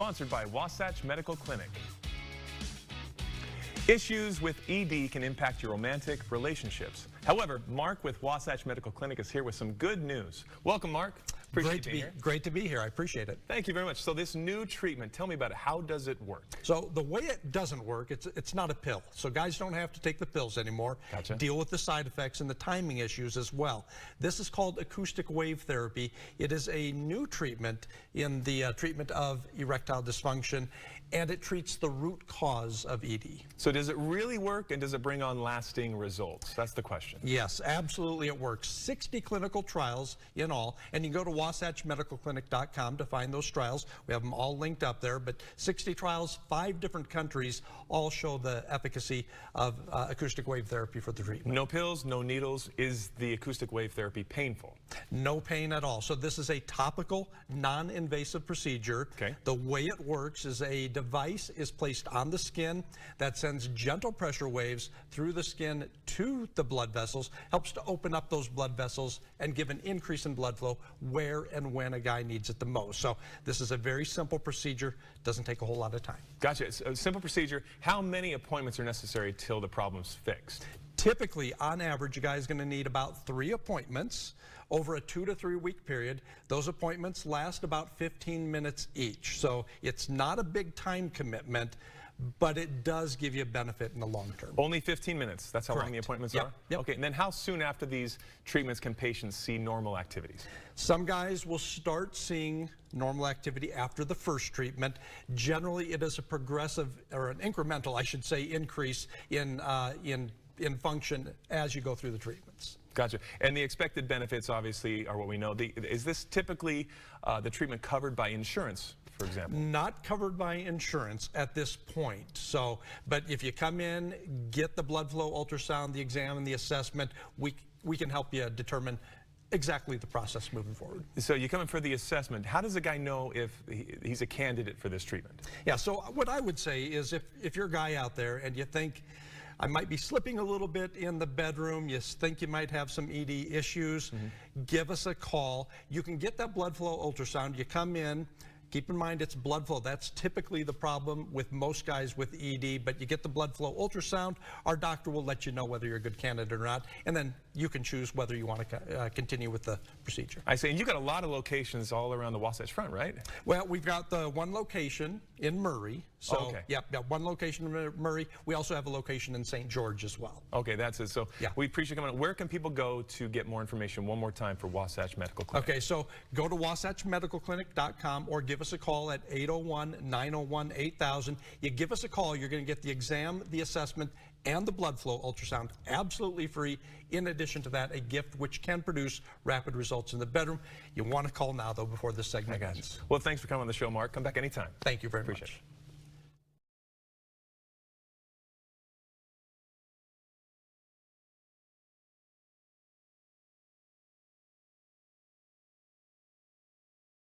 Sponsored by Wasatch Medical Clinic. Issues with ED can impact your romantic relationships. However, Marc with Wasatch Medical Clinic is here with some good news. Welcome, Marc. Great to be here. I appreciate it. Thank you very much. So this new treatment, tell me about it. How does it work? So the way it doesn't work, it's not a pill. So guys don't have to take the pills anymore. Gotcha. Deal with the side effects and the timing issues as well. This is called acoustic wave therapy. It is a new treatment in the treatment of erectile dysfunction, and it treats the root cause of ED. So does it really work, and does it bring on lasting results? That's the question. Yes, absolutely it works. 60 clinical trials in all, and you can go to WasatchMedicalClinic.com to find those trials. We have them all linked up there, but 60 trials, 5 different countries, all show the efficacy of acoustic wave therapy for the treatment. No pills, no needles. Is the acoustic wave therapy painful? No pain at all. So this is a topical, non-invasive procedure. Okay. The way it works is a device is placed on the skin that sends gentle pressure waves through the skin to the blood vessels, helps to open up those blood vessels and give an increase in blood flow where and when a guy needs it the most. So this is a very simple procedure, doesn't take a whole lot of time. Gotcha. It's a simple procedure. How many appointments are necessary till the problem's fixed? Typically, on average, a guy is going to need about 3 appointments over a 2 to 3 week period. Those appointments last about 15 minutes each. So it's not a big time commitment, but it does give you a benefit in the long term. Only 15 minutes. That's how long the appointments are? Yep. Okay, and then how soon after these treatments can patients see normal activities? Some guys will start seeing normal activity after the first treatment. Generally, it is a progressive, or an incremental, I should say, increase in function as you go through the treatments. Gotcha. And the expected benefits, obviously, are what we know. Is this typically the treatment covered by insurance, for example? Not covered by insurance at this point. So, but if you come in, get the blood flow ultrasound, the exam, and the assessment, we can help you determine exactly the process moving forward. So you come in for the assessment. How does a guy know if he's a candidate for this treatment? Yeah, so what I would say is if you're a guy out there and you think, I might be slipping a little bit in the bedroom, you think you might have some ED issues, give us a call. You can get that blood flow ultrasound. You come in, keep in mind it's blood flow. That's typically the problem with most guys with ED, but you get the blood flow ultrasound. Our doctor will let you know whether you're a good candidate or not, and then you can choose whether you want to continue with the procedure. I see, and you've got a lot of locations all around the Wasatch Front, right? Well, we've got the one location in Murray. So, yeah, one location in Murray. We also have a location in St. George as well. Okay, that's it. So yeah, we appreciate you coming on. Where can people go to get more information one more time for Wasatch Medical Clinic? Okay, so go to WasatchMedicalClinic.com or give us a call at 801-901-8000. You give us a call, you're going to get the exam, the assessment, and the blood flow ultrasound absolutely free. In addition to that, a gift which can produce rapid results in the bedroom. You want to call now, though, before this segment ends. Well, thanks for coming on the show, Marc. Come back anytime. Thank you very much. Appreciate it.